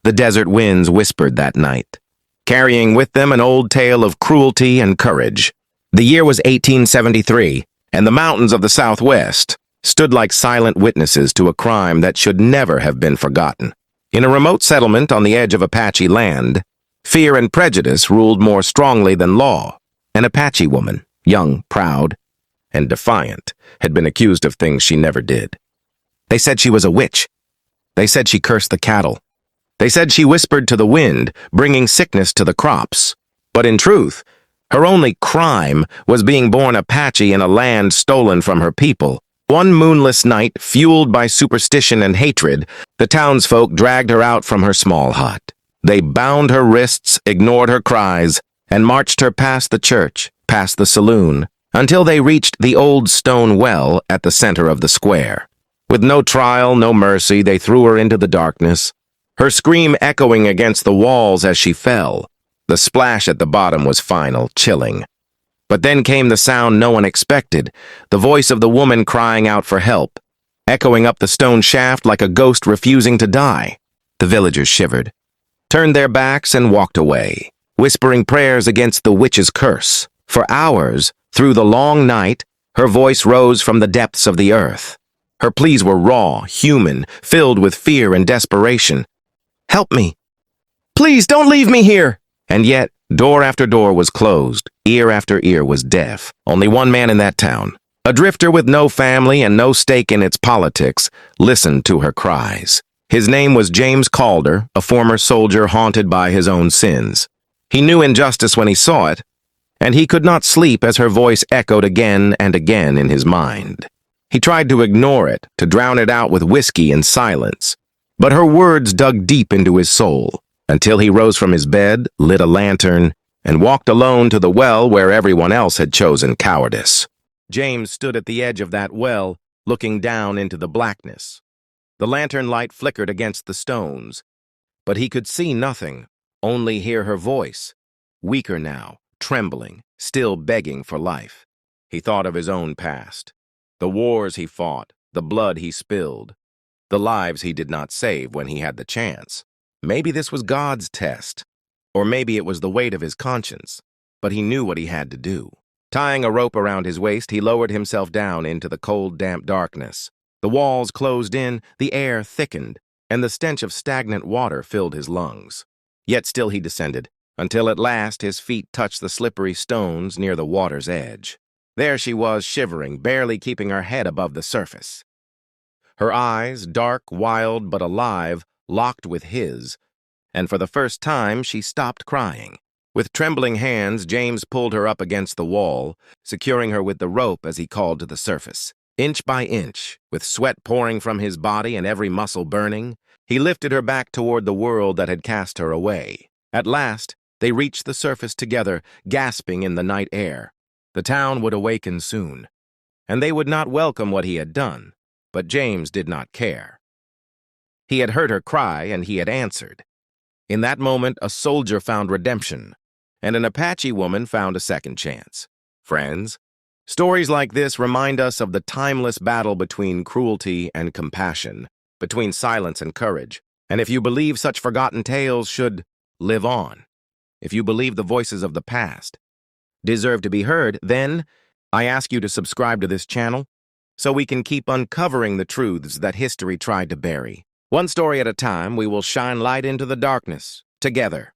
the desert winds whispered that night, carrying with them an old tale of cruelty and courage. The year was 1873, and the mountains of the Southwest stood like silent witnesses to a crime that should never have been forgotten. In a remote settlement on the edge of Apache land, fear and prejudice ruled more strongly than law. An Apache woman, young, proud, and defiant, had been accused of things she never did. They said she was a witch. They said she cursed the cattle. They said she whispered to the wind, bringing sickness to the crops. But in truth, her only crime was being born Apache in a land stolen from her people. One moonless night, fueled by superstition and hatred, the townsfolk dragged her out from her small hut. They bound her wrists, ignored her cries, and marched her past the church, past the saloon, until they reached the old stone well at the center of the square. With no trial, no mercy, they threw her into the darkness, her scream echoing against the walls as she fell. The splash at the bottom was final, chilling. But then came the sound no one expected, the voice of the woman crying out for help, echoing up the stone shaft like a ghost refusing to die. The villagers shivered, turned their backs and walked away, whispering prayers against the witch's curse. For hours, through the long night, her voice rose from the depths of the earth. Her pleas were raw, human, filled with fear and desperation. "Help me! Please don't leave me here!" And yet, door after door was closed, ear after ear was deaf. Only one man in that town, a drifter with no family and no stake in its politics, listened to her cries. His name was James Calder, a former soldier haunted by his own sins. He knew injustice when he saw it, and he could not sleep as her voice echoed again and again in his mind. He tried to ignore it, to drown it out with whiskey and silence, but her words dug deep into his soul, until he rose from his bed, lit a lantern, and walked alone to the well where everyone else had chosen cowardice. James stood at the edge of that well, looking down into the blackness. The lantern light flickered against the stones, but he could see nothing, only hear her voice, weaker now, trembling, still begging for life. He thought of his own past, the wars he fought, the blood he spilled, the lives he did not save when he had the chance. Maybe this was God's test, or maybe it was the weight of his conscience, but he knew what he had to do. Tying a rope around his waist, he lowered himself down into the cold, damp darkness. The walls closed in, the air thickened, and the stench of stagnant water filled his lungs. Yet still he descended, until at last his feet touched the slippery stones near the water's edge. There she was, shivering, barely keeping her head above the surface. Her eyes, dark, wild, but alive, locked with his, and for the first time she stopped crying. With trembling hands, James pulled her up against the wall, securing her with the rope as he called to the surface. Inch by inch, with sweat pouring from his body and every muscle burning, he lifted her back toward the world that had cast her away. At last, they reached the surface together, gasping in the night air. The town would awaken soon, and they would not welcome what he had done, but James did not care. He had heard her cry, and he had answered. In that moment, a soldier found redemption, and an Apache woman found a second chance. Friends, stories like this remind us of the timeless battle between cruelty and compassion, between silence and courage. And if you believe such forgotten tales should live on, if you believe the voices of the past deserve to be heard, then I ask you to subscribe to this channel so we can keep uncovering the truths that history tried to bury. One story at a time, we will shine light into the darkness, together.